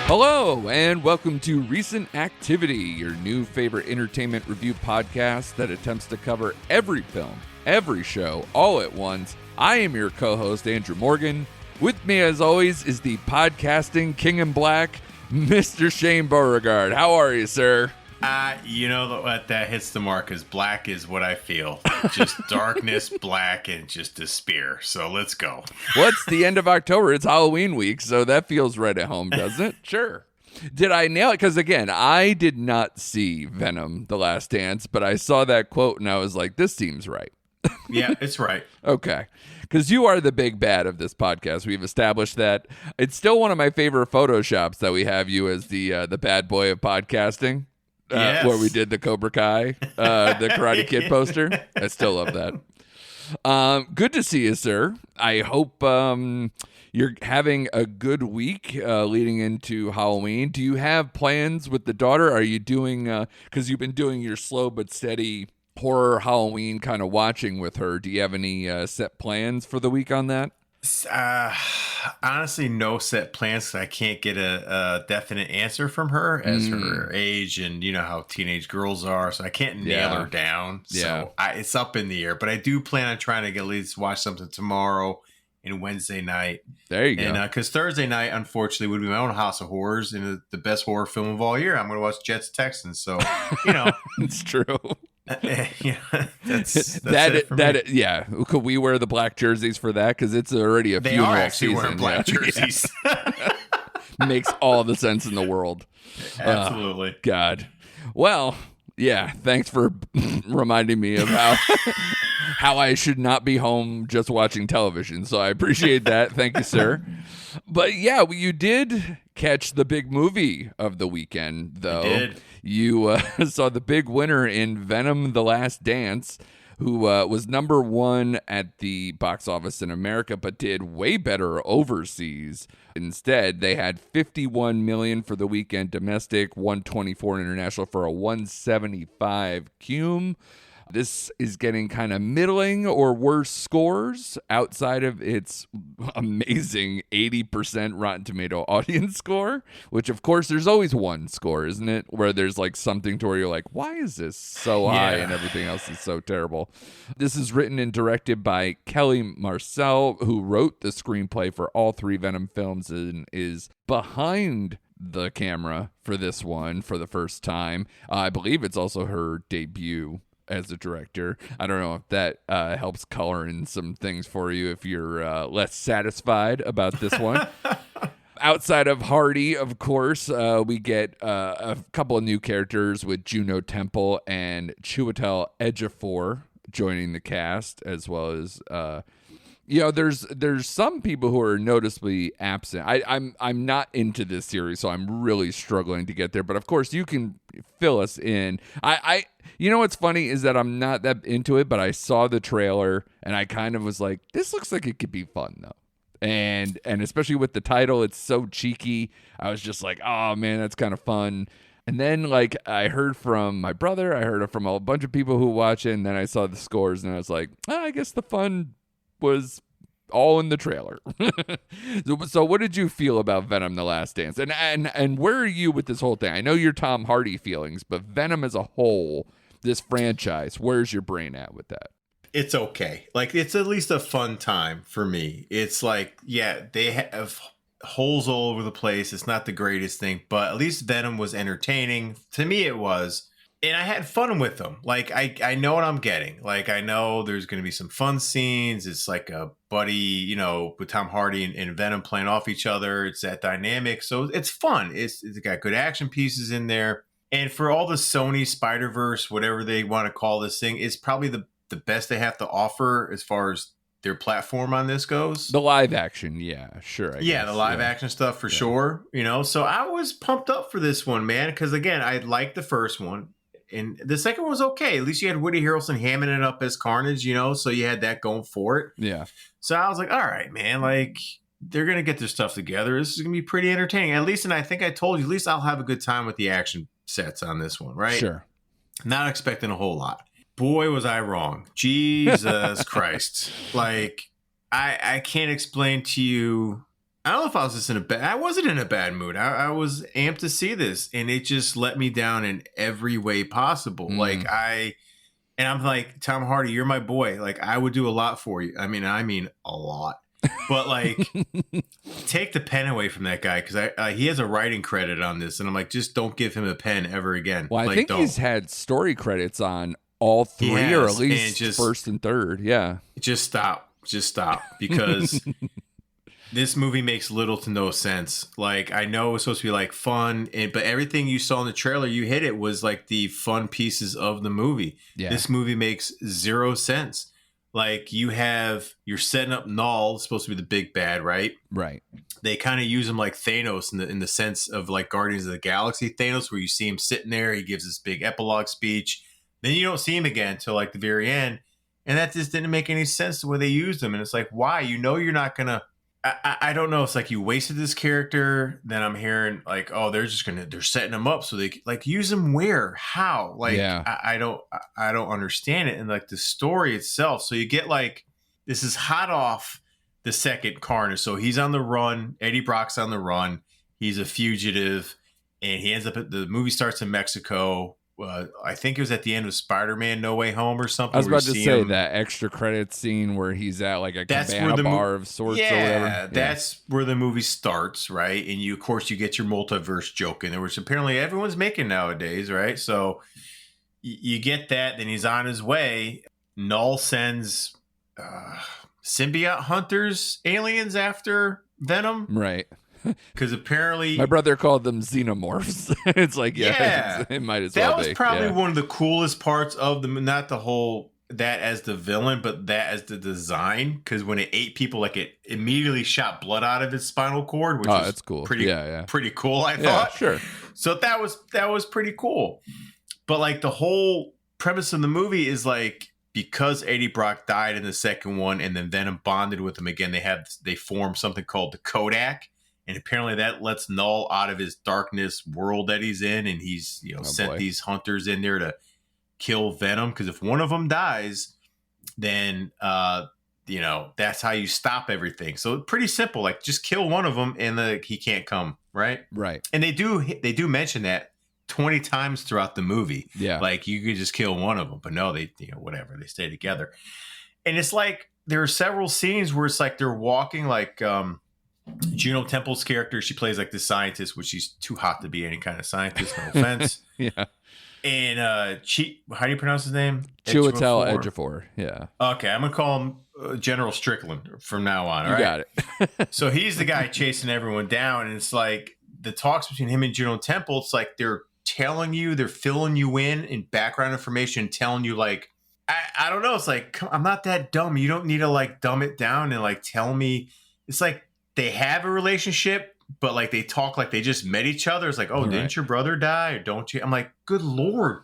Hello, and welcome to Recent Activity, your new favorite entertainment review podcast that attempts to cover every film, every show, all at once. I am your co-host, Andrew Morgan. With me, as always, is the podcasting king in black, Mr. Shane Beauregard. How are you, sir? You know what? That hits the mark, because black is what I feel. Just darkness, black, and just despair. So let's go. Well, it's the end of October. It's Halloween week, so that feels right at home, doesn't it? Sure. Did I nail it? Because, again, I did not see Venom: The Last Dance, but I saw that quote, and I was like, this seems right. Yeah, it's right. Okay. Because you are the big bad of this podcast. We've established that. It's still one of my favorite Photoshops that we have you as the bad boy of podcasting. Yes. Where we did the Cobra Kai, the Karate Kid poster. I still love that. Good to see you, sir. I hope you're having a good week leading into Halloween. Do you have plans with the daughter? Are you doing, because you've been doing your slow but steady horror Halloween kind of watching with her. Do you have any set plans for the week on that? Honestly, no set plans, 'cause I can't get a definite answer from her as her age, and you know how teenage girls are, so I can't nail her down. So it's up in the air, but I do plan on trying to get at least watch something tomorrow and Wednesday night. There you go. And because Thursday night, unfortunately, would be my own House of Horrors and the best horror film of all year. I'm going to watch Jets Texans, so you know it's true. Yeah, that's it for me. Yeah. Could we wear the black jerseys for that? Because it's already a They funeral are actually season. wearing black jerseys. Makes all the sense in the world. Absolutely. God. Well, yeah. Thanks for reminding me of how I should not be home just watching television. So I appreciate that. Thank you, sir. But yeah, you did catch the big movie of the weekend, though. I did. You saw the big winner in Venom: The Last Dance, who was number one at the box office in America, but did way better overseas. Instead, they had 51 million for the weekend domestic, 124 international for a 175 cum. This is getting kind of middling or worse scores outside of its amazing 80% Rotten Tomato audience score, which, of course, there's always one score, isn't it? Where there's like something to where you're like, why is this so high and everything else is so terrible? This is written and directed by Kelly Marcel, who wrote the screenplay for all three Venom films and is behind the camera for this one for the first time. I believe it's also her debut as a director. I don't know if that helps color in some things for you if you're less satisfied about this one. Outside of Hardy, of course, we get a couple of new characters with Juno Temple and Chiwetel Ejiofor joining the cast, as well as there's some people who are noticeably absent. I'm not into this series, so I'm really struggling to get there. But of course, you can fill us in. You know what's funny is that I'm not that into it, but I saw the trailer and I kind of was like, this looks like it could be fun though. And especially with the title, it's so cheeky. I was just like, oh man, that's kind of fun. And then like I heard from my brother, I heard from a bunch of people who watch it, and then I saw the scores and I was like, I guess the fun was all in the trailer. So what did you feel about Venom: The Last Dance? And where are you with this whole thing? I know your Tom Hardy feelings, but Venom as a whole, this franchise, where's your brain at with that? It's okay. Like, it's at least a fun time for me. It's like, yeah, they have holes all over the place. It's not the greatest thing, but at least Venom was entertaining. To me, it was. And I had fun with them. Like, I know what I'm getting. Like, I know there's going to be some fun scenes. It's like a buddy, you know, with Tom Hardy and Venom playing off each other. It's that dynamic. So it's fun. It's got good action pieces in there. And for all the Sony Spider-Verse, whatever they want to call this thing, it's probably the best they have to offer as far as their platform on this goes. The live action, yeah, sure. I guess. The live action stuff for sure. You know, so I was pumped up for this one, man, because again, I liked the first one. And the second one was okay. At least you had Woody Harrelson hamming it up as Carnage, you know, so you had that going for it. Yeah. So I was like, all right, man, like, they're going to get their stuff together. This is going to be pretty entertaining. At least, and I think I told you, at least I'll have a good time with the action sets on this one, right? Sure. Not expecting a whole lot. Boy, was I wrong. Jesus Christ. Like, I can't explain to you I don't know if I was just in a bad. I wasn't in a bad mood. I was amped to see this, and it just let me down in every way possible. Mm. And I'm like, Tom Hardy, you're my boy. Like, I would do a lot for you. I mean a lot. But like, take the pen away from that guy, because he has a writing credit on this, and I'm like, just don't give him a pen ever again. Well, I like, think don't. he's had story credits on all three, or at least first and third. Yeah. Just stop. Because this movie makes little to no sense. Like, I know it was supposed to be like fun, but everything you saw in the trailer, you hit it, was like the fun pieces of the movie. Yeah. This movie makes zero sense. Like, you're setting up Null, supposed to be the big bad, right? Right. They kind of use him like Thanos in the sense of like Guardians of the Galaxy Thanos, where you see him sitting there, he gives this big epilogue speech, then you don't see him again until like the very end, and that just didn't make any sense the way they used him. And it's like, why? You're not gonna. I don't know. It's like, you wasted this character. Then I'm hearing like, oh, they're setting him up so they like use him where, how? Like, yeah. I don't understand it. And like the story itself. So you get like, this is hot off the second Carnage. So he's on the run. Eddie Brock's on the run. He's a fugitive, and he ends up the movie starts in Mexico. I think it was at the end of Spider-Man No Way Home or something. I was about to say that extra credit scene where he's at like a cabana bar of sorts or whatever. Yeah, that's where the movie starts, right? And of course, you get your multiverse joke in there, which apparently everyone's making nowadays, right? So you get that. Then he's on his way. Null sends symbiote hunters, aliens after Venom. Right. Because apparently my brother called them xenomorphs. It's like, it might as well be. That was probably one of the coolest parts of not the whole that as the villain, but that as the design. Because when it ate people, like, it immediately shot blood out of his spinal cord, which was that's cool. Pretty cool, I thought. Sure. So that was pretty cool. But like, the whole premise of the movie is like, because Eddie Brock died in the second one, and then Venom bonded with him again, they formed something called the Kodak. And apparently that lets Null out of his darkness world that he's in, and he's sent these hunters in there to kill Venom. Because if one of them dies, then that's how you stop everything. So pretty simple, like, just kill one of them, and he can't come, right? Right. And they do mention that 20 times throughout the movie. Yeah, like, you could just kill one of them, but no, they whatever, they stay together. And it's like, there are several scenes where it's like they're walking, like Juno Temple's character, she plays like the scientist, which she's too hot to be any kind of scientist, no offense. Yeah. And how do you pronounce his name? Chiwetel Ejiofor. Yeah. Okay, I'm gonna call him General Strickland from now on. You got it. So he's the guy chasing everyone down, and it's like the talks between him and Juno Temple, it's like they're filling you in background information, telling you like, I don't know, it's like, I'm not that dumb. You don't need to like dumb it down and like tell me. It's like they have a relationship, but like they talk like they just met each other. It's like, oh, didn't your brother die, or don't you? I'm like, good Lord.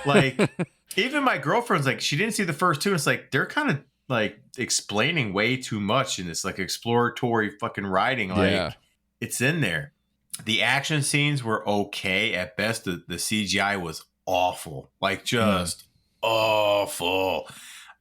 Like, even my girlfriend's like, she didn't see the first two. It's like, they're kind of like explaining way too much in this like exploratory fucking writing. Like, it's in there. The action scenes were okay at best. The CGI was awful, like, just awful.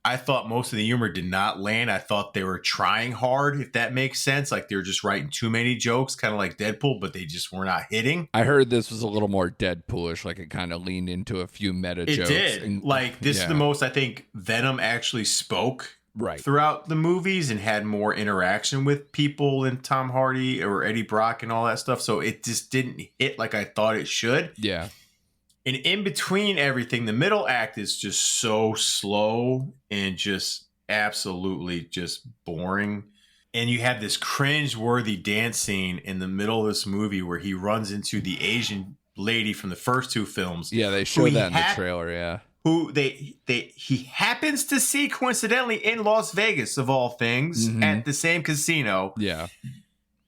I thought most of the humor did not land. I thought they were trying hard, if that makes sense. Like, they were just writing too many jokes, kind of like Deadpool, but they just were not hitting. I heard this was a little more Deadpoolish, like it kind of leaned into a few meta jokes. It did. Like, this is the most, I think, Venom actually spoke throughout the movies and had more interaction with people than Tom Hardy or Eddie Brock and all that stuff. So it just didn't hit like I thought it should. Yeah. And in between everything, the middle act is just so slow and just absolutely just boring. And you have this cringe-worthy dance scene in the middle of this movie where he runs into the Asian lady from the first two films. Yeah, they showed that in the trailer, yeah. Who he happens to see coincidentally in Las Vegas, of all things, at the same casino. Yeah.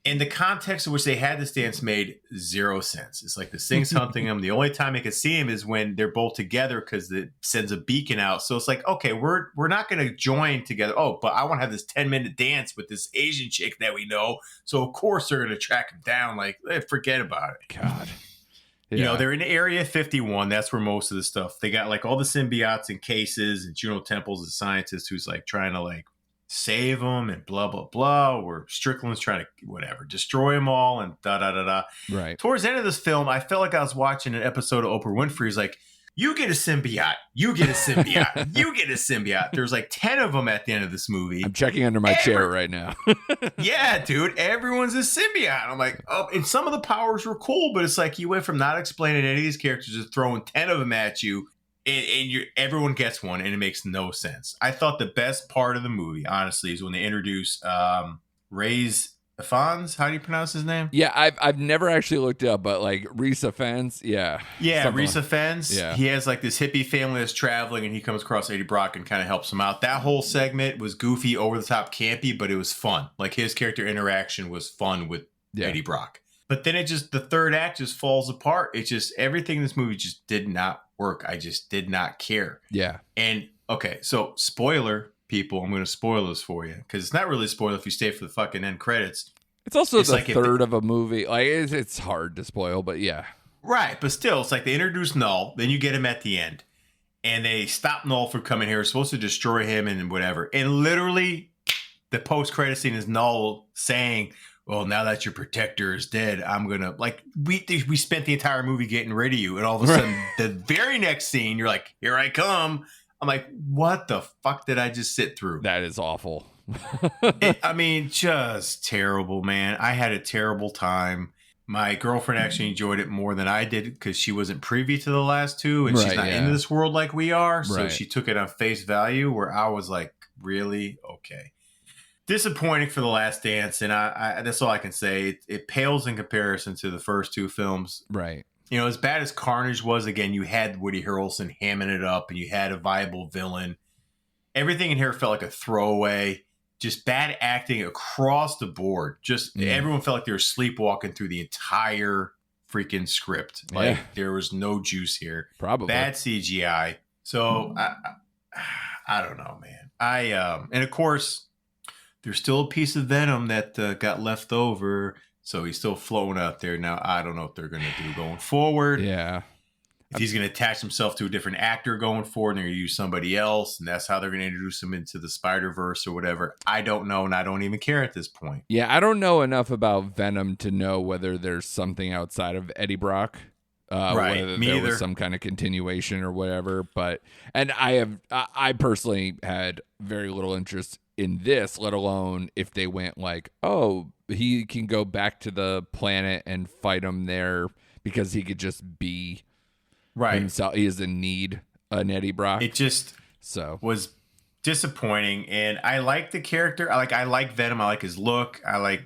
In the context in which they had this dance made zero sense. It's like the thing's hunting him. The only time they can see him is when they're both together, because it sends a beacon out. So it's like, okay, we're not going to join together. Oh, but I want to have this 10-minute dance with this Asian chick that we know. So of course they're going to track him down. Like, forget about it. God. Yeah. They're in Area 51. That's where most of the stuff. They got like all the symbiotes in cases, and Juno Temple's a scientist who's like trying to like save them and blah, blah, blah. Where Strickland's trying to, whatever, destroy them all and da, da, da, da. Right. Towards the end of this film, I felt like I was watching an episode of Oprah Winfrey's like, you get a symbiote. You get a symbiote. You get a symbiote. There's like 10 of them at the end of this movie. I'm checking under my chair right now. Yeah, dude. Everyone's a symbiote. I'm like, oh, and some of the powers were cool, but it's like you went from not explaining any of these characters to throwing 10 of them at you, and everyone gets one, and it makes no sense. I thought the best part of the movie, honestly, is when they introduce Ray's Ifans. How do you pronounce his name? Yeah, I've never actually looked it up, but like Rhys Ifans, yeah. Rhys Ifans. Yeah. He has like this hippie family that's traveling, and he comes across Eddie Brock and kind of helps him out. That whole segment was goofy, over the top, campy, but it was fun. Like his character interaction was fun with Eddie Brock. But then the third act just falls apart. It's just everything in this movie just did not work. I just did not care. Yeah. And okay, so spoiler. People, I'm going to spoil this for you because it's not really a spoiler if you stay for the fucking end credits. It's also the like third of a movie. Like it's hard to spoil, but yeah. Right, but still, it's like they introduce Null, then you get him at the end, and they stop Null from coming here. It's supposed to destroy him and whatever. And literally, the post-credit scene is Null saying, well, now that your protector is dead, I'm going to, like, we spent the entire movie getting rid of you. And all of a sudden, the very next scene, you're like, here I come. I'm like, what the fuck did I just sit through? That is awful. Just terrible, man. I had a terrible time. My girlfriend actually enjoyed it more than I did because she wasn't privy to the last two, and she's not into this world like we are. So she took it on face value, where I was like, really? Okay. Disappointing for The Last Dance, and I that's all I can say. It pales in comparison to the first two films. Right. You know, as bad as Carnage was, again, you had Woody Harrelson hamming it up, and you had a viable villain. Everything in here felt like a throwaway. Just bad acting across the board. Just everyone felt like they were sleepwalking through the entire freaking script. Like there was no juice here. Probably bad CGI. So I don't know, man. And of course, there's still a piece of Venom that got left over. So he's still floating out there. Now, I don't know what they're going to do going forward. Yeah. If he's going to attach himself to a different actor going forward, and they're going to use somebody else, and that's how they're going to introduce him into the Spider-Verse or whatever. I don't know, and I don't even care at this point. Yeah, I don't know enough about Venom to know whether there's something outside of Eddie Brock. Right, whether me there either. was some kind of continuation or whatever. And I personally had very little interest in this, let alone if they went like, oh, he can go back to the planet and fight him there because he could just be himself. He doesn't need an Eddie Brock. It just was disappointing, and I like the character. I like Venom. I like his look. I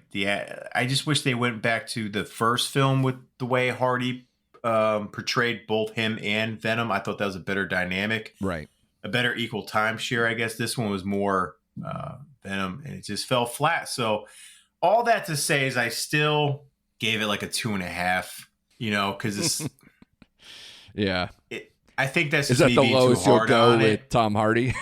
just wish they went back to the first film with the way Hardy portrayed both him and Venom. I thought that was a better dynamic, right? A better equal timeshare, I guess. This one was more Venom, and it just fell flat. So all that to say is I still gave it like a 2.5, because it's yeah. I think that's is just that me the lowest you'll go with it. Tom Hardy?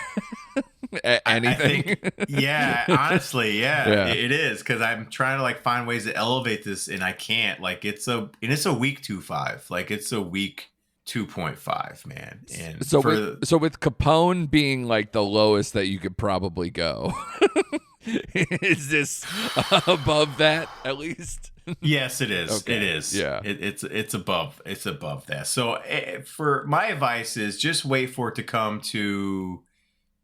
Anything? I think, yeah, honestly, yeah. It is, because I'm trying to find ways to elevate this, and I can't. It's a weak 2.5. It's a weak 2.5, man. And so with Capone being the lowest that you could probably go, is this above that at least? Yes, it is. Okay. It is. Yeah, it's above. It's above that. So for my advice is just wait for it to come to,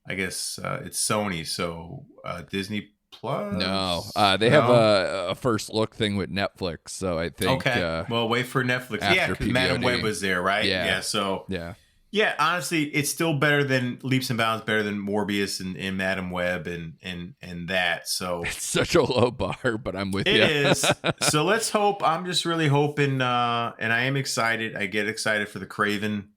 I guess it's Sony. So Disney Plus. No, they have a first look thing with Netflix. So I think well, wait for Netflix. Yeah, because Madam Web was there, right? Yeah. So yeah. Yeah, honestly, it's still better than leaps and bounds, better than Morbius and Madam Web and that. So it's such a low bar, but I'm with you. It is. So let's hope. I'm just really hoping, and I am excited. I get excited for the Craven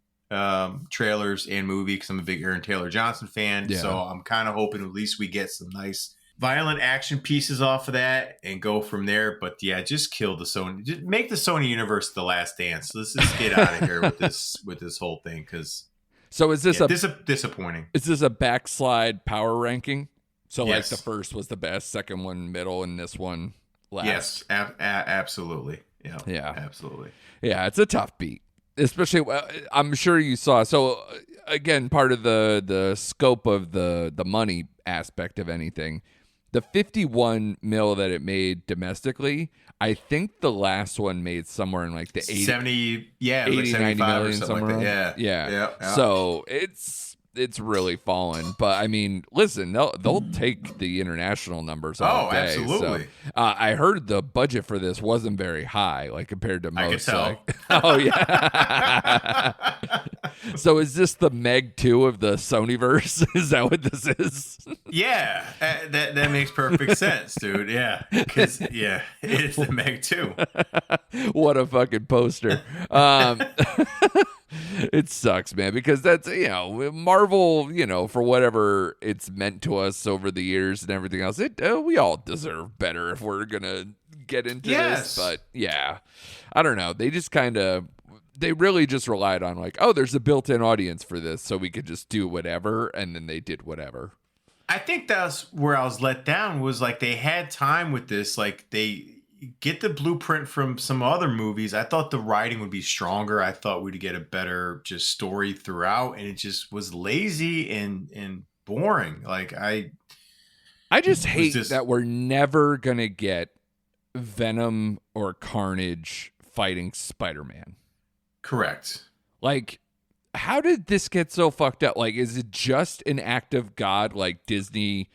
trailers and movie because I'm a big Aaron Taylor Johnson fan. Yeah. So I'm kind of hoping at least we get some nice violent action pieces off of that and go from there. But yeah, just kill the Sony. Just make the Sony universe The Last Dance. Let's just get out of here with this whole thing. Because so is this disappointing? Is this a backslide power ranking? So yes. The first was the best, second one middle, and this one last. Yes, absolutely. Yeah, absolutely. Yeah, it's a tough beat, especially. I'm sure you saw. So again, part of the scope of the money aspect of anything, the 51 mil that it made domestically, I think the last one made somewhere in like the 70, yeah, 80, like 90 75 or million, something like somewhere that. Yeah. So it's really fallen. But I mean, listen, they'll take the international numbers all Oh, day. absolutely. So I heard the budget for this wasn't very high, like compared to most. I could tell. Like, oh yeah. So is this the Meg 2 of the Sonyverse? Is that what this is? Yeah, that makes perfect sense, dude. Yeah, because it's the Meg 2. What a fucking poster. It sucks, man, because that's, Marvel, for whatever it's meant to us over the years and everything else, we all deserve better if we're going to get into this. But yeah, I don't know. They just they really just relied on like, oh, there's a built-in audience for this, so we could just do whatever. And then they did whatever. I think that's where I was let down, was like they had time with this. Like they get the blueprint from some other movies. I thought the writing would be stronger. I thought we'd get a better just story throughout, and it just was lazy and boring. Like I just hate that we're never gonna get Venom or Carnage fighting Spider-Man. Correct. Like, how did this get so fucked up? Like, is it just an act of God, like Disney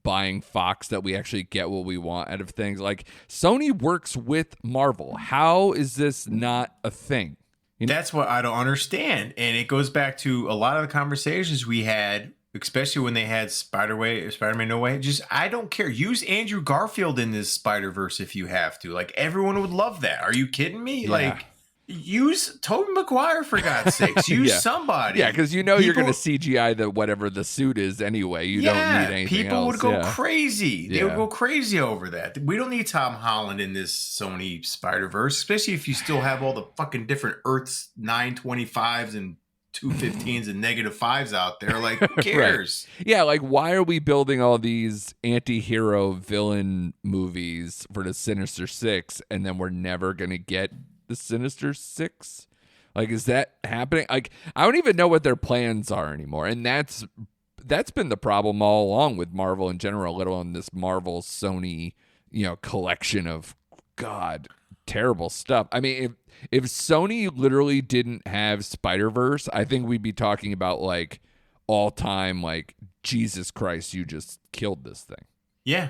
buying Fox, that we actually get what we want out of things? Like, Sony works with Marvel. How is this not a thing? That's what I don't understand. And it goes back to a lot of the conversations we had, especially when they had Spider-Man No Way. Just, I don't care. Use Andrew Garfield in this Spider-Verse if you have to. Like, everyone would love that. Are you kidding me? Yeah. Like, use Tobey Maguire, for God's sakes. Use somebody. Yeah, because you're going to CGI whatever the suit is anyway. You don't need anything people else. Would go crazy. They would go crazy over that. We don't need Tom Holland in this Sony Spider-Verse, especially if you still have all the fucking different Earths 925s and 215s and -5s out there. Like, who cares? Right. Yeah, like, why are we building all these anti-hero villain movies for the Sinister Six, and then we're never going to get the Sinister Six? Like, is that happening? Like, I don't even know what their plans are anymore. And that's been the problem all along with Marvel in general, let alone this Marvel Sony, collection of terrible stuff. I mean, if Sony literally didn't have Spider-Verse, I think we'd be talking about like all time, like, Jesus Christ, you just killed this thing. Yeah.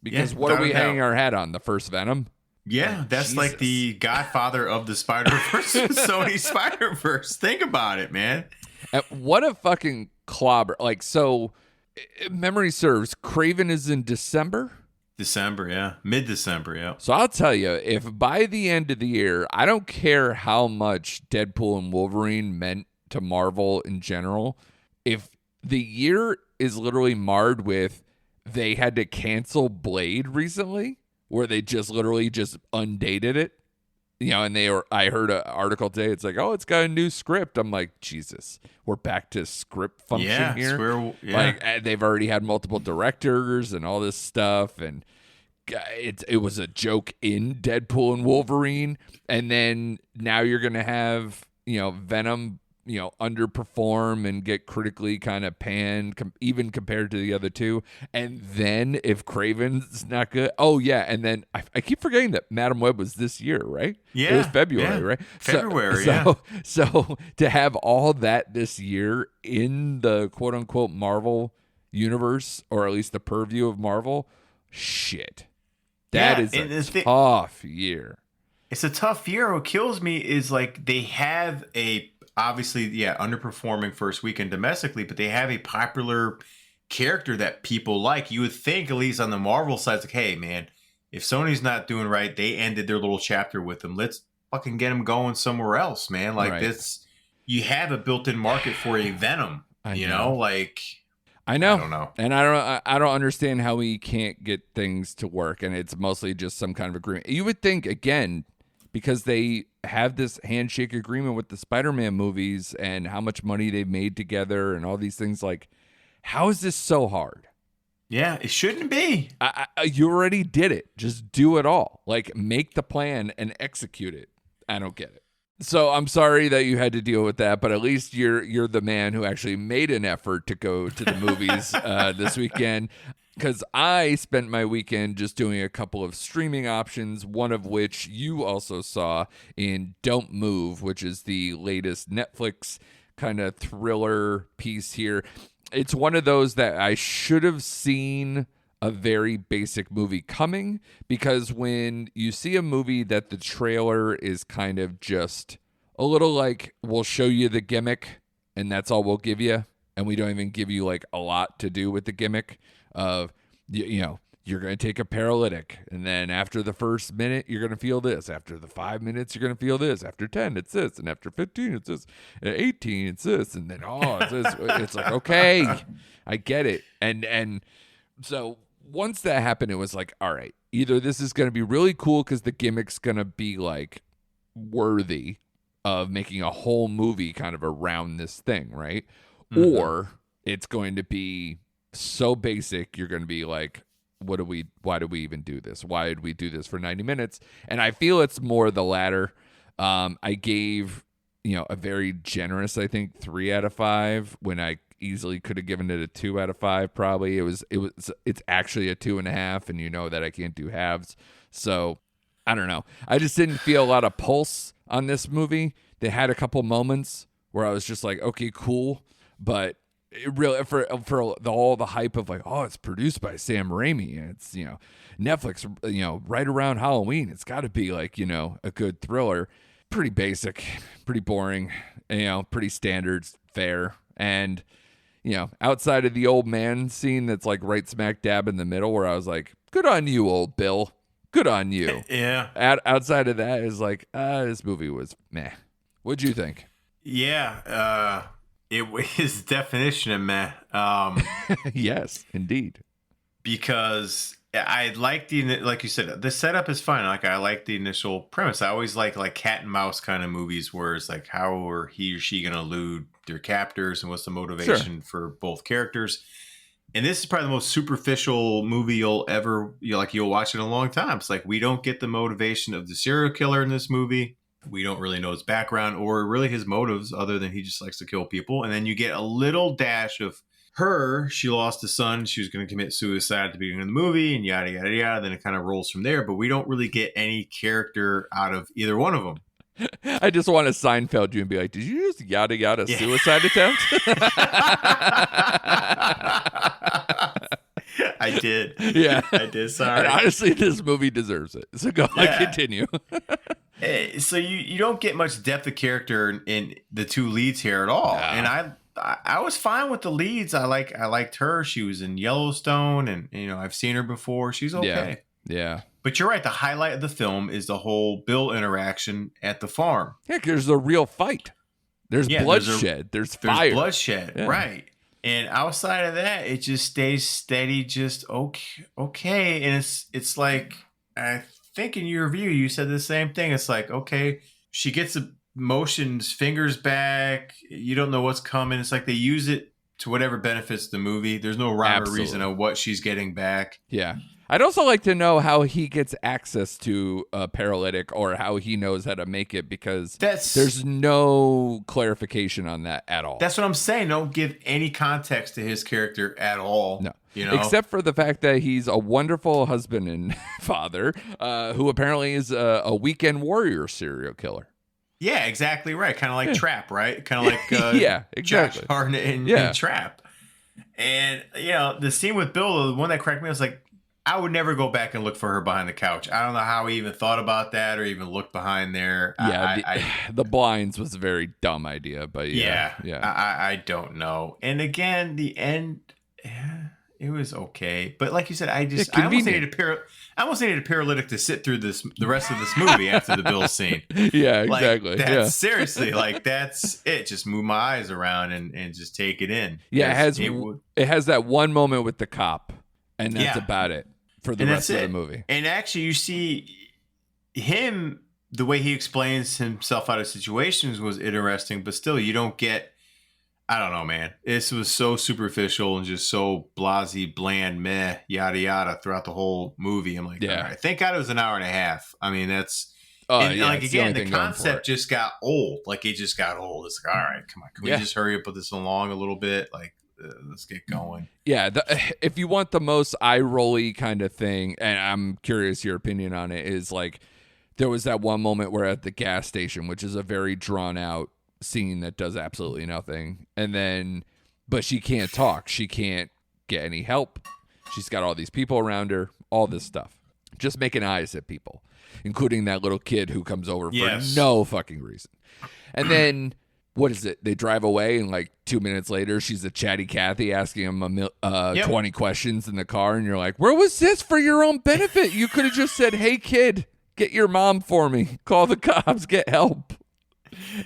Because what are we hanging our hat on? The first Venom? Yeah, that's like the godfather of the Spider-Verse, Sony Spider-Verse. Think about it, man. And what a fucking clobber. Like, so, memory serves, Kraven is in December? December, yeah. Mid-December, yeah. So I'll tell you, if by the end of the year, I don't care how much Deadpool and Wolverine meant to Marvel in general, if the year is literally marred with they had to cancel Blade recently, where they just literally just undated it, and I heard an article today. It's like, oh, it's got a new script. I'm like, Jesus, we're back to script function here. Like, they've already had multiple directors and all this stuff, and it was a joke in Deadpool and Wolverine, and then now you're gonna have Venom underperform and get critically kind of panned, even compared to the other two. And then if Kraven's not good, and then I keep forgetting that Madam Web was this year, right? Yeah, it was February, right? February, So to have all that this year in the quote unquote Marvel universe, or at least the purview of Marvel, shit, that is a tough year. It's a tough year. What kills me is like they have obviously, underperforming first weekend domestically, but they have a popular character that people like. You would think, at least on the Marvel side, it's like, hey, man, if Sony's not doing right, they ended their little chapter with them. Let's fucking get them going somewhere else, man. Like, this, you have a built-in market for a Venom, like... I know. I don't know. And I don't understand how we can't get things to work, and it's mostly just some kind of agreement. You would think, again, because they have this handshake agreement with the Spider-Man movies and how much money they've made together and all these things, like, how is this so hard? Yeah, it shouldn't be. You already did it. Just do it all. Like, make the plan and execute it. I don't get it. So I'm sorry that you had to deal with that, but at least you're the man who actually made an effort to go to the movies this weekend. Because I spent my weekend just doing a couple of streaming options, one of which you also saw in Don't Move, which is the latest Netflix kind of thriller piece here. It's one of those that I should have seen a very basic movie coming, because when you see a movie that the trailer is kind of just a little like, we'll show you the gimmick and that's all we'll give you, and we don't even give you like a lot to do with the gimmick of, you know, you're going to take a paralytic, and then after the first minute, you're going to feel this. After the 5 minutes, you're going to feel this. After 10, it's this. And after 15, it's this. At 18, it's this. And then, it's this. It's like, okay, I get it. And so once that happened, it was like, all right, either this is going to be really cool because the gimmick's going to be like worthy of making a whole movie kind of around this thing, right? Mm-hmm. Or it's going to be so basic, you're going to be like, why do we even do this? Why did we do this for 90 minutes? And I feel it's more the latter. I gave, a very generous, I think, 3 out of 5 when I easily could have given it a 2 out of 5. Probably it's actually a 2.5, and you know that I can't do halves. So I don't know. I just didn't feel a lot of pulse on this movie. They had a couple moments where I was just like, okay, cool. But it really, for all the hype of like, oh, it's produced by Sam Raimi, and it's, Netflix, right around Halloween, it's got to be like, a good thriller. Pretty basic, pretty boring, pretty standard fare. And, outside of the old man scene that's like right smack dab in the middle, where I was like, good on you, old Bill. Good on you. Yeah. Outside of that is like, this movie was meh. What'd you think? Yeah. It was definition of meh. Yes, indeed. Because I like like you said, the setup is fine. Like, I like the initial premise. I always like cat and mouse kind of movies where it's like, how are he or she going to elude their captors, and what's the motivation for both characters? And this is probably the most superficial movie you'll watch in a long time. It's like, we don't get the motivation of the serial killer in this movie. We don't really know his background or really his motives, other than he just likes to kill people. And then you get a little dash of her. She lost a son. She was going to commit suicide at the beginning of the movie, and yada, yada, yada. Then it kind of rolls from there. But we don't really get any character out of either one of them. I just want to Seinfeld you and be like, did you just yada, yada suicide attempt? I did. Yeah. I did. Sorry. And honestly, this movie deserves it. So go on, continue. So you don't get much depth of character in the 2 leads here at all. And I was fine with the leads. I liked her. She was in Yellowstone, and I've seen her before. She's okay. Yeah. But you're right. The highlight of the film is the whole Bill interaction at the farm. Yeah, there's a real fight. There's bloodshed. There's fire. There's bloodshed, right. And outside of that, it just stays steady, just okay. And it's like, I think in your review, you said the same thing. It's like, okay, she gets the motions, fingers back. You don't know what's coming. It's like they use it to whatever benefits the movie. There's no rhyme or reason of what she's getting back. Yeah. I'd also like to know how he gets access to a paralytic, or how he knows how to make it, because there's no clarification on that at all. That's what I'm saying. Don't give any context to his character at all. No. Except for the fact that he's a wonderful husband and father, who apparently is a weekend warrior serial killer. Yeah, exactly right. Kind of like Trap, right? Kind of like yeah, exactly. Josh Hartnett in Trap. And the scene with Bill, the one that cracked me, I was like, I would never go back and look for her behind the couch. I don't know how he even thought about that or even looked behind there. Yeah, the blinds was a very dumb idea, but yeah. I don't know. And again, the end, it was okay. But like you said, I almost needed a paralytic to sit through the rest of this movie after the Bill scene. Yeah, exactly. Seriously, that's it. Just move my eyes around and just take it in. Yeah, it has that one moment with the cop, and that's about it for the rest of the movie. And actually, you see him, the way he explains himself out of situations was interesting, but still, you don't get, I don't know, man. This was so superficial and just so blasé, bland, meh, yada, yada throughout the whole movie. I'm like, all right, thank God it was an hour and a half. I mean, And yeah, like it's the again, only the thing going for concept it. just got old. Like it just got old. It's like, all right, come on, can we Yeah. just hurry up, put this along a little bit? Like, let's get going. Yeah, if you want the most eye rolly kind of thing, and I'm curious your opinion on it, is like there was that one moment where at the gas station, which is a very drawn out scene that does absolutely nothing, and then but she can't talk, she can't get any help, she's got all these people around her, all this stuff, just making eyes at people, including that little kid who comes over for no fucking reason, and then. What is it? They drive away, and like 2 minutes later, she's a chatty Cathy asking him 20 questions in the car, and you're like, "Where was this for your own benefit? You could have just said, 'Hey kid, get your mom for me. Call the cops, get help.'"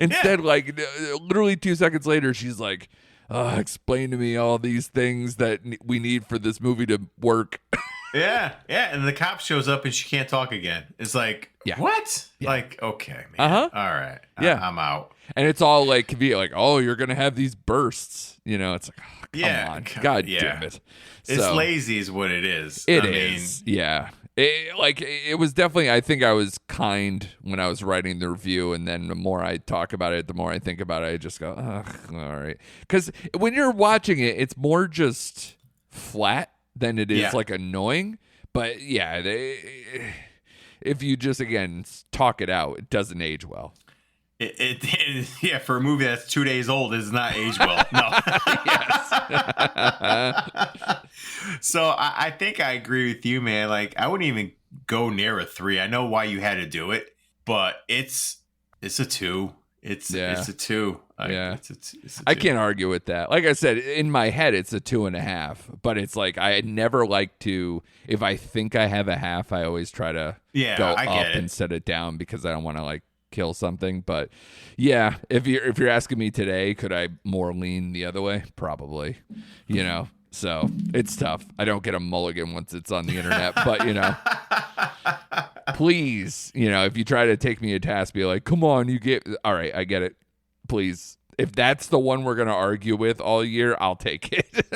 Instead, like literally 2 seconds later, she's like, "Explain to me all these things that we need for this movie to work." Yeah, and the cop shows up and she can't talk again. It's like, what? Yeah. Like, okay, man. All right, I'm out. And it's all like convenient, like, "Oh, you're gonna have these bursts," you know. It's like, oh, come on, God damn it. It's lazy, is what it is. It is, yeah. It was definitely. I think I was kind when I was writing the review, and then the more I talk about it, the more I think about it. I just go, "Ugh, all right." Because when you're watching it, it's more just flat than it is like annoying. But yeah, if you just again talk it out, it doesn't age well. It for a movie that's 2 days old, it does not age well. No. So I think I agree with you, man. Like I wouldn't even go near a 3. I know why you had to do it, but it's a 2. It's a 2. It's a 2. I can't argue with that. Like I said, in my head, it's a 2.5. But it's like I never like to. If I think I have a half, I always try to go up and set it down because I don't want to like kill something. But yeah, if you're asking me today, could I more lean the other way? Probably. You know. So it's tough. I don't get a mulligan once it's on the internet, but you know, please, you know, if you try to take me to task, be like, "Come on, all right, I get it. Please." If that's the one we're going to argue with all year, I'll take it.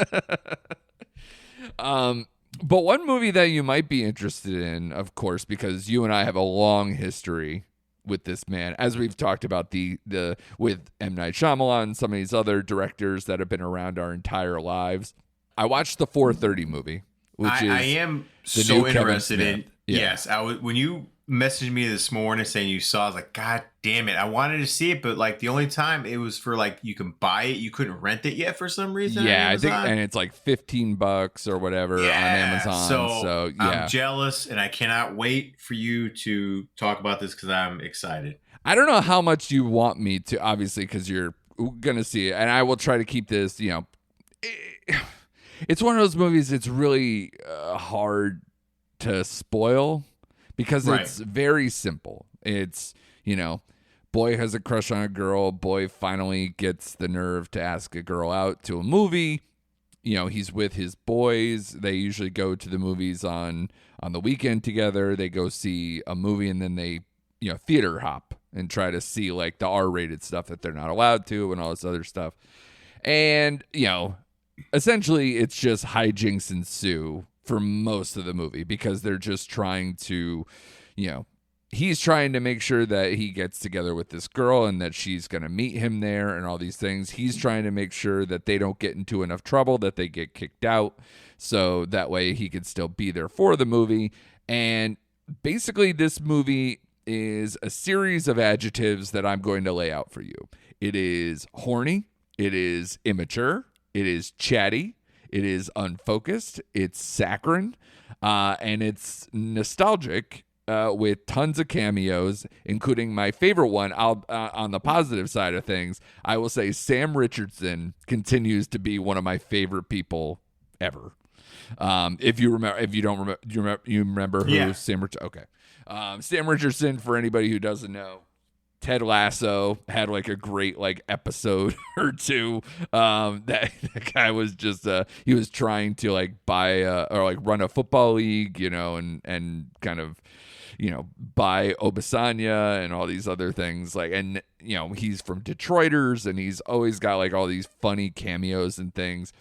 But one movie that you might be interested in, of course, because you and I have a long history with this man, as we've talked about with M. Night Shyamalan and some of these other directors that have been around our entire lives. I watched the 4:30 movie, which I am so interested in. Yes, when you messaged me this morning saying you saw, I was like, God damn it, I wanted to see it, but like the only time it was for like you can buy it, you couldn't rent it yet for some reason. Yeah, I think, and it's like $15 or whatever on Amazon. So yeah, I'm jealous, and I cannot wait for you to talk about this because I'm excited. I don't know how much you want me to, obviously, because you're gonna see it, and I will try to keep this. You know, it's one of those movies. It's really hard to spoil because it's very simple. It's, you know, boy has a crush on a girl. Boy finally gets the nerve to ask a girl out to a movie. You know, he's with his boys. They usually go to the movies on the weekend together. They go see a movie and then they, you know, theater hop and try to see like the R-rated stuff that they're not allowed to and all this other stuff. And, you know, essentially it's just hijinks ensue for most of the movie because they're just trying to, you know, he's trying to make sure that he gets together with this girl and that she's going to meet him there and all these things. He's trying to make sure that they don't get into enough trouble, that they get kicked out, so that way he can still be there for the movie. And basically this movie is a series of adjectives that I'm going to lay out for you. It is horny. It is immature. It is chatty. It is unfocused. It's saccharine. And it's nostalgic. With tons of cameos, including my favorite one. On the positive side of things, I will say Sam Richardson continues to be one of my favorite people ever. If you don't remember, do you remember who Sam Richardson? Okay, Sam Richardson. For anybody who doesn't know, Ted Lasso had like a great like episode or two. That guy was just he was trying to like buy or like run a football league, you know, and kind of, you know, buy Obasanya and all these other things. Like, and, you know, he's from Detroiters and he's always got like all these funny cameos and things.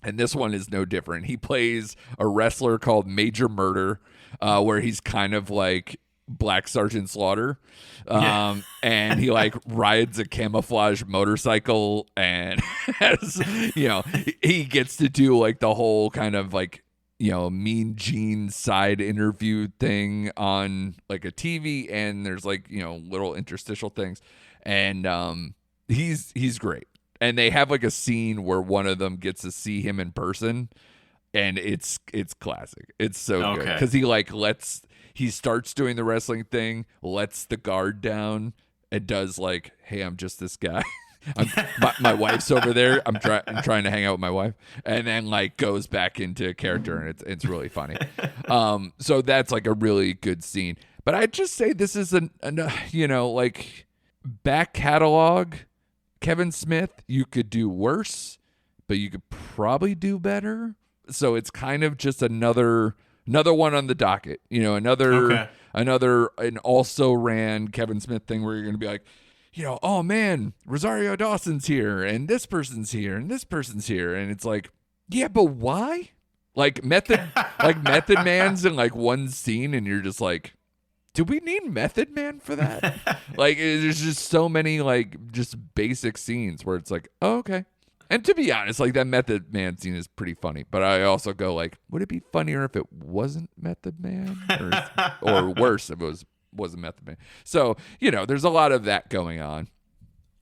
And this one is no different. He plays a wrestler called Major Murder, where he's kind of like Black Sergeant Slaughter. And he like rides a camouflage motorcycle and has, he gets to do like the whole kind of like, Mean Gene side interview thing on like a TV, and there's like, little interstitial things. And he's great. And they have like a scene where one of them gets to see him in person, and it's classic. It's so good because he starts doing the wrestling thing, lets the guard down, and does like, hey, I'm just this guy. My wife's over there. I'm trying to hang out with my wife, and then like goes back into character, and it's really funny. So that's like a really good scene. But I'd just say this is like back catalog. Kevin Smith, you could do worse, but you could probably do better. So it's kind of just another one on the docket. Another an also ran Kevin Smith thing where you're going to be like, oh man, Rosario Dawson's here, and this person's here, and this person's here, and it's like, yeah, but why? Like Method Man's in like one scene, and you're just like, do we need Method Man for that? Like, there's just so many like just basic scenes where it's like, oh, okay. And to be honest, like that Method Man scene is pretty funny, but I also go like, would it be funnier if it wasn't Method Man, or worse if it wasn't Method Man? So there's a lot of that going on,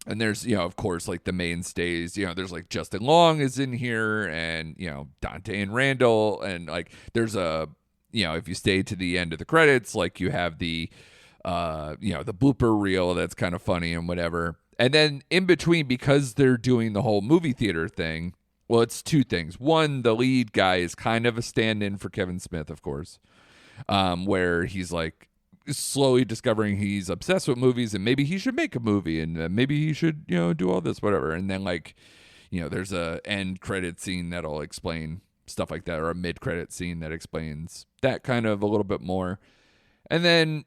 and there's of course like the mainstays. There's like Justin Long is in here, and Dante and Randall, and like there's a if you stay to the end of the credits, like you have the the blooper reel that's kind of funny and whatever. And then in between, because they're doing the whole movie theater thing, well, it's two things. One, the lead guy is kind of a stand-in for Kevin Smith, of course, where he's like slowly discovering he's obsessed with movies, and maybe he should make a movie, and maybe he should, do all this, whatever. And then like, there's a end credit scene that'll explain stuff like that, or a mid-credit scene that explains that kind of a little bit more. And then,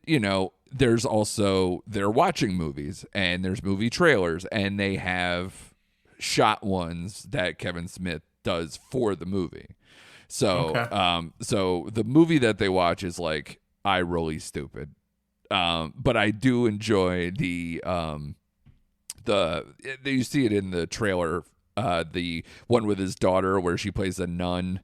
there's also, they're watching movies, and there's movie trailers, and they have shot ones that Kevin Smith does for the movie. So, so the movie that they watch is like eye rolly stupid. But I do enjoy the you see it in the trailer, the one with his daughter where she plays a nun.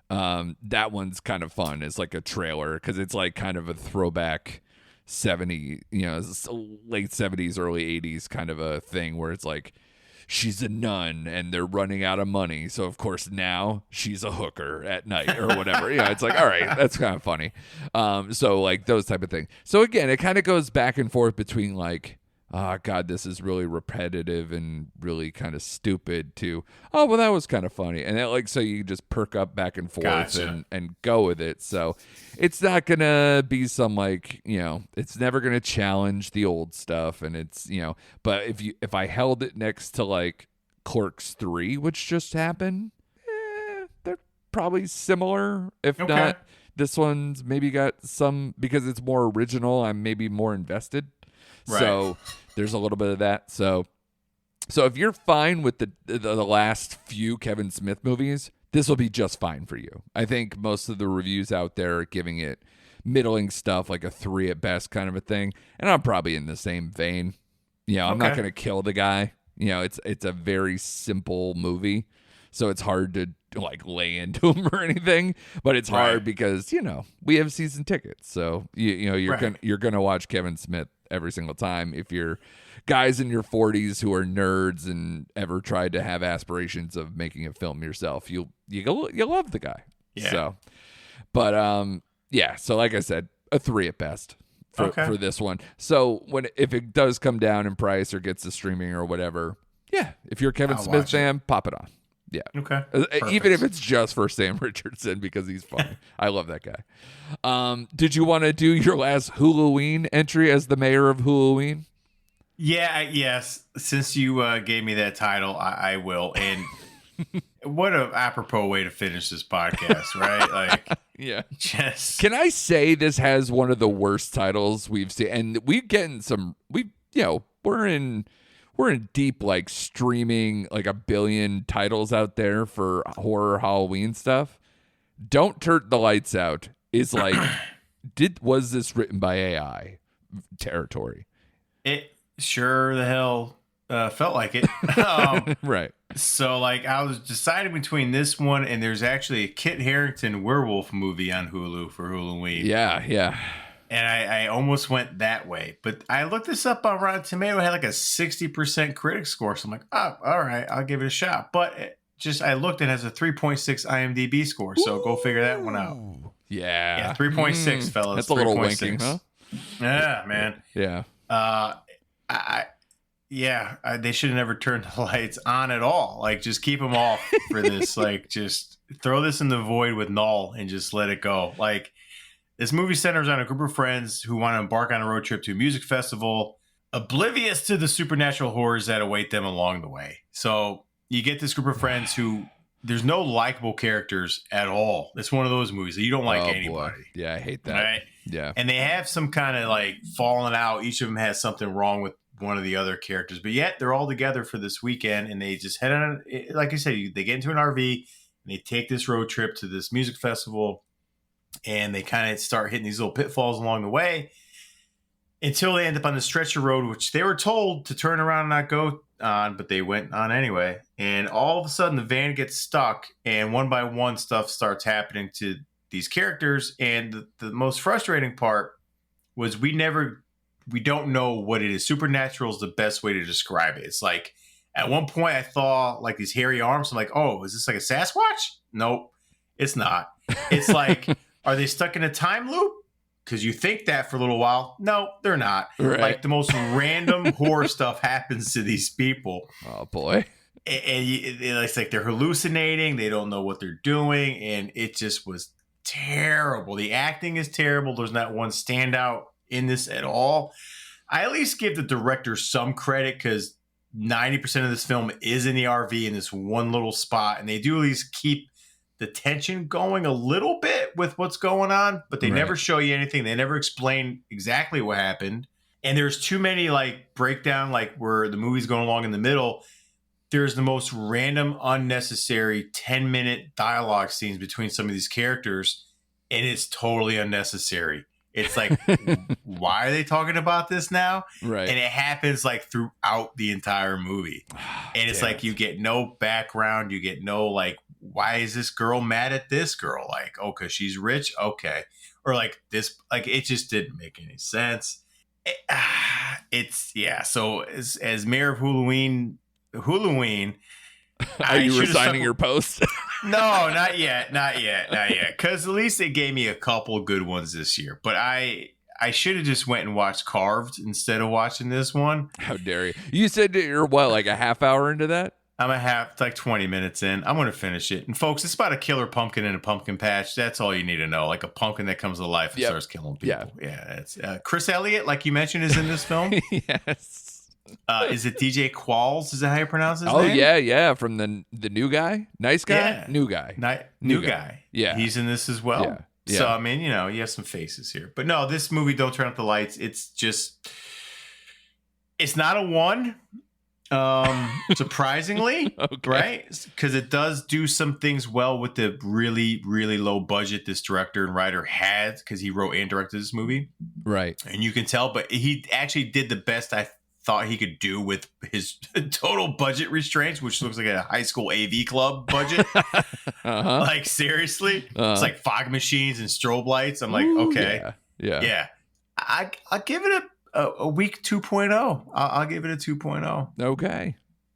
That one's kind of fun. It's like a trailer because it's like kind of a throwback 70, late 70s, early 80s kind of a thing where it's like she's a nun and they're running out of money. So of course now she's a hooker at night or whatever. It's like, all right, that's kind of funny. So like those type of things. So again, it kind of goes back and forth between like, oh God, this is really repetitive and really kind of stupid, to, oh, well, that was kind of funny. And then like, so you just perk up back and forth. Gotcha. and go with it. So it's not going to be some like, it's never going to challenge the old stuff. And it's, but if I held it next to like Clerks 3, which just happened, they're probably similar. If not, this one's maybe got some, because it's more original, I'm maybe more invested. Right. So there's a little bit of that. So if you're fine with the last few Kevin Smith movies, this will be just fine for you. I think most of the reviews out there are giving it middling stuff, like a 3 at best kind of a thing. And I'm probably in the same vein. I'm not going to kill the guy. It's a very simple movie. So it's hard to like lay into him or anything, but it's hard because, we have season tickets. So you're going to watch Kevin Smith every single time. If you're guys in your 40s who are nerds and ever tried to have aspirations of making a film yourself, you'll love the guy. Yeah. So, but so like I said, a 3 at best for this one. So if it does come down in price or gets to streaming or whatever, if you're a Kevin Smith fan, pop it on. Yeah. Okay. Even if it's just for Sam Richardson because he's funny. I love that guy. Did you want to do your last Halloween entry as the mayor of Halloween? Yeah. Yes. Since you gave me that title, I will. And what a apropos way to finish this podcast, right? Like, yeah. Just can I say this has one of the worst titles we've seen, and we're in deep, like, streaming, like, 1 billion titles out there for horror Halloween stuff. Don't Turn the Lights Out is, like, was this written by AI territory? It sure the hell felt like it. Right. So like I was deciding between this one and there's actually a Kit Harington werewolf movie on Hulu for Halloween. Yeah. And I almost went that way. But I looked this up on Rotten Tomato. It had like a 60% critic score. So I'm like, oh, all right, I'll give it a shot. But I looked, it has a 3.6 IMDb score. So go figure that one out. Yeah. 3.6, fellas. That's a little winking, huh? Yeah, man. Yeah. They should have never turned the lights on at all. Like, just keep them off for this. Like, just throw this in the void with Null and just let it go. Like, this movie centers on a group of friends who want to embark on a road trip to a music festival, oblivious to the supernatural horrors that await them along the way. So you get this group of friends who there's no likable characters at all. It's one of those movies that you don't like anybody. Boy. Yeah, I hate that. Right? Yeah. And they have some kind of like falling out. Each of them has something wrong with one of the other characters, but yet they're all together for this weekend and they just head on, like I said, they get into an RV and they take this road trip to this music festival and they kind of start hitting these little pitfalls along the way until they end up on the stretch of road, which they were told to turn around and not go on, but they went on anyway. And all of a sudden the van gets stuck and one by one stuff starts happening to these characters. And the most frustrating part was we don't know what it is. Supernatural is the best way to describe it. It's like at one point I saw like these hairy arms. I'm like, oh, is this like a Sasquatch? Nope, it's not. It's like, are they stuck in a time loop? Because you think that for a little while. No, they're not. Right. Like the most random horror stuff happens to these people. Oh, boy. And it's like they're hallucinating. They don't know what they're doing. And it just was terrible. The acting is terrible. There's not one standout in this at all. I at least give the director some credit because 90% of this film is in the RV in this one little spot, and they do at least keep the tension going a little bit with what's going on, but they never show you anything. They never explain exactly what happened. And there's too many like breakdown, like where the movie's going along in the middle. There's the most random, unnecessary 10-minute dialogue scenes between some of these characters, and it's totally unnecessary. It's like, why are they talking about this now? Right. And it happens like throughout the entire movie. And it's like, you get no background. You get no like, why is this girl mad at this girl? Like, oh, because she's rich? Okay. Or like this, like, it just didn't make any sense. So as mayor of Halloween, are you resigning your post? No, not yet. Because at least they gave me a couple good ones this year. But I should have just went and watched Carved instead of watching this one. How dare you? You said that you're what, like a half hour into that? I'm like 20 minutes in. I'm going to finish it. And folks, it's about a killer pumpkin in a pumpkin patch. That's all you need to know. Like a pumpkin that comes to life and starts killing people. Yeah. It's Chris Elliott, like you mentioned, is in this film. Yes. Is it DJ Qualls? Is that how you pronounce his name? Oh, yeah. From the new guy? Nice guy? Yeah. New guy. New guy. Yeah. He's in this as well. Yeah. So, I mean, you have some faces here. But no, this movie, don't turn up the lights. It's just, it's not a 1. Surprisingly, okay. Right? Because it does do some things well with the really, really low budget this director and writer had, because he wrote and directed this movie. Right. And you can tell, but he actually did the best I thought he could do with his total budget restraints, which looks like a high school AV club budget. Like, seriously? It's like fog machines and strobe lights. I'm like, okay. Yeah. I'll give it a week 2.0. I'll give it a 2.0. Okay.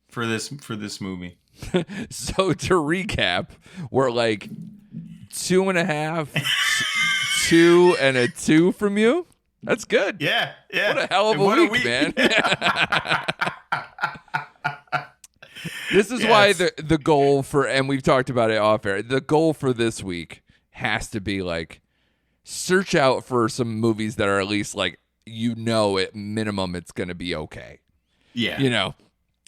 For this movie. So to recap, we're like 2.5, 2 and a 2 from you. That's good. Yeah. What a hell of a week, man. This is why the goal for, and we've talked about it off air, the goal for this week has to be like, search out for some movies that are at least like, at minimum it's going to be okay. Yeah.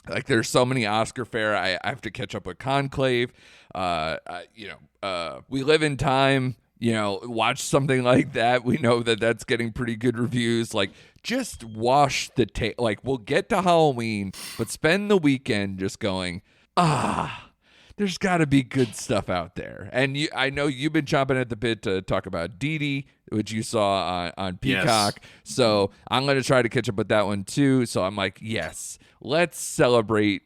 Like there's so many Oscar fare. I have to catch up with Conclave. We Live in Time. Watch something like that. We know that that's getting pretty good reviews. Like, just wash the tape. Like, we'll get to Halloween, but spend the weekend just going, this there's got to be good stuff out there. And I know you've been chomping at the bit to talk about Dee Dee, which you saw on Peacock. Yes. So I'm going to try to catch up with that one too. So I'm like, yes, let's celebrate.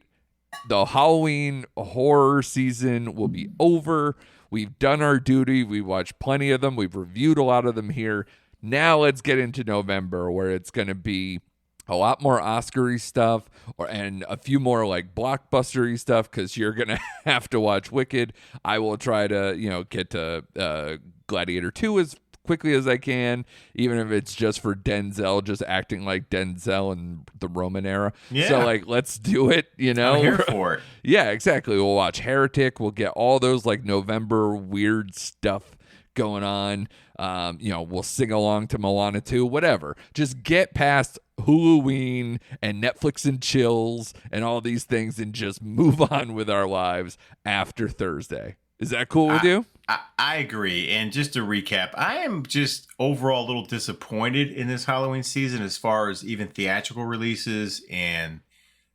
The Halloween horror season will be over. We've done our duty. We watched plenty of them. We've reviewed a lot of them here. Now let's get into November, where it's going to be a lot more Oscar-y stuff and a few more like blockbuster-y stuff, because you're going to have to watch Wicked. I will try to, get to Gladiator 2 as quickly as I can, even if it's just for Denzel, just acting like Denzel in the Roman era. Yeah. So like, let's do it, I'm here for it. Yeah, exactly. We'll watch Heretic. We'll get all those like November weird stuff going on. We'll sing along to Moana 2, whatever. Just get past Halloween and Netflix and chills and all these things and just move on with our lives after Thursday. Is that cool with you? I agree. And just to recap, I am just overall a little disappointed in this Halloween season as far as even theatrical releases and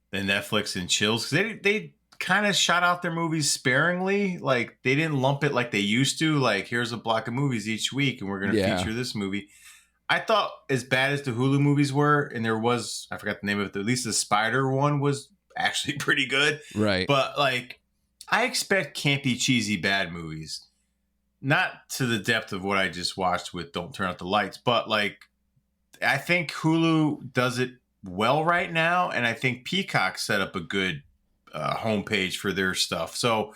the Netflix and chills. Because they kind of shot out their movies sparingly. Like, they didn't lump it like they used to. Like, here's a block of movies each week, and we're going to feature this movie. I thought as bad as the Hulu movies were, and there was, I forgot the name of it, at least the Spider one was actually pretty good. Right. But, like, I expect campy, cheesy, bad movies. Not to the depth of what I just watched with Don't Turn Out the Lights, but, like, I think Hulu does it well right now, and I think Peacock set up a good homepage for their stuff. So,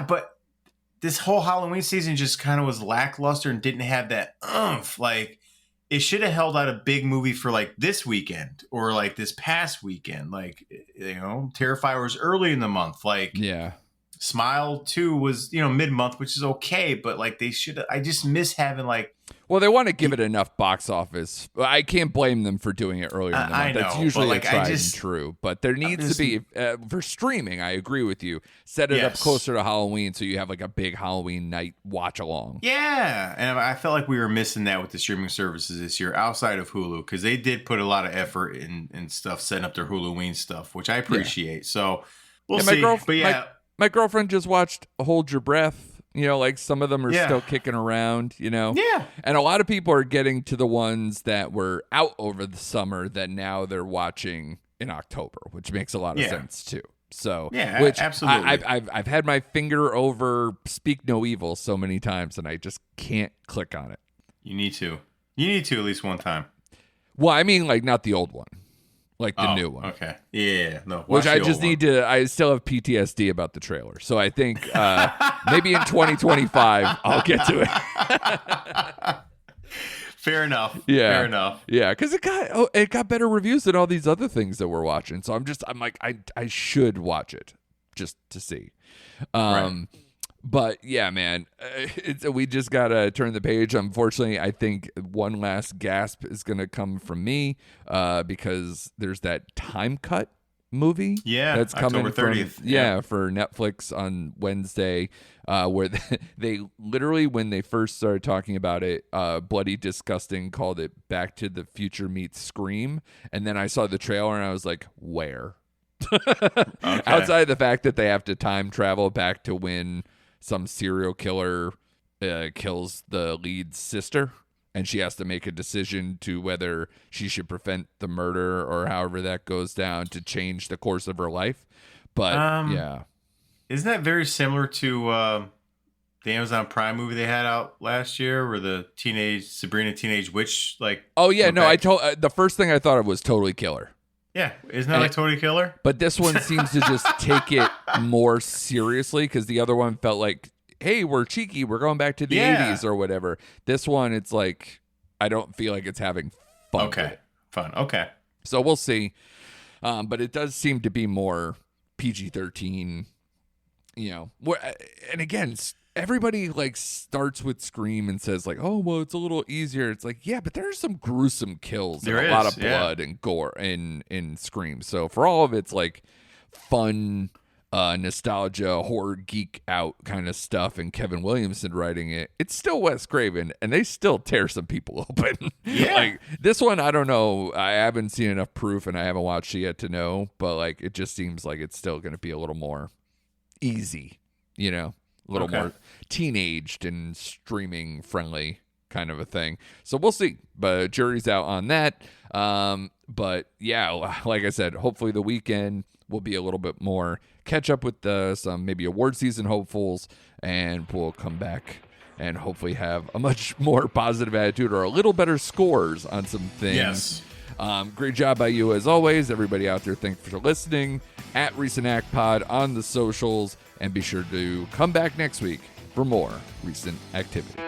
but this whole Halloween season just kind of was lackluster and didn't have that oomph. Like, it should have held out a big movie for like this weekend or like this past weekend. Like, Terrifier was early in the month. Like, yeah. Smile 2 was, mid-month, which is okay, but like I just miss having like. Well, they want to give it enough box office. I can't blame them for doing it earlier in the month. I know, that's usually like, tried and true. But there needs to be, for streaming, I agree with you, set it up closer to Halloween so you have like a big Halloween night watch along. Yeah, and I felt like we were missing that with the streaming services this year outside of Hulu, because they did put a lot of effort in stuff, setting up their Halloween stuff, which I appreciate. Yeah. So we'll see. My girlfriend just watched Hold Your Breath. Like some of them are still kicking around, Yeah. And a lot of people are getting to the ones that were out over the summer that now they're watching in October, which makes a lot of sense too. So, which absolutely. I've had my finger over Speak No Evil so many times and I just can't click on it. You need to at least one time. Well, I mean, like not the old one. Like the new one. Okay. Yeah. No. Which I just need to. I still have PTSD about the trailer, so I think maybe in 2025 I'll get to it. Fair enough. Yeah. Fair enough. Yeah, because it got better reviews than all these other things that we're watching. So I'm like I should watch it just to see. Right. But yeah, man, we just gotta turn the page. Unfortunately, I think one last gasp is gonna come from me because there's that Time Cut movie. Yeah, that's coming October 30th. For Netflix on Wednesday. Where they literally, when they first started talking about it, Bloody Disgusting called it Back to the Future meets Scream, and then I saw the trailer and I was like, where? Okay. Outside of the fact that they have to time travel back to when some serial killer kills the lead's sister, and she has to make a decision to whether she should prevent the murder or however that goes down to change the course of her life. But yeah. Isn't that very similar to the Amazon Prime movie they had out last year where the Sabrina Teenage Witch, like... Oh, yeah. No, I told the first thing I thought of was Totally Killer. Yeah, isn't that like Totally Killer? But this one seems to just take it more seriously because the other one felt like, hey, we're cheeky, we're going back to the 80s or whatever. This one, it's like, I don't feel like it's having fun. Okay, fun. Okay. So we'll see. But it does seem to be more PG-13, and again, everybody like starts with Scream and says like, oh, well, it's a little easier. It's like, yeah, but there's some gruesome kills and a lot of blood and gore in Scream. So for all of its like fun, nostalgia, horror geek out kind of stuff and Kevin Williamson writing it, it's still Wes Craven and they still tear some people open. Yeah. Like this one, I don't know. I haven't seen enough proof and I haven't watched it yet to know, but like it just seems like it's still going to be a little more easy, a little Okay. more teenaged and streaming friendly kind of a thing. So we'll see, but jury's out on that. But yeah, like I said, hopefully the weekend will be a little bit more catch up with some maybe award season hopefuls, and we'll come back and hopefully have a much more positive attitude or a little better scores on some things. Yes. Great job by you as always. Everybody out there, thanks for listening. At Recent Act Pod on the socials, and be sure to come back next week for more recent activity.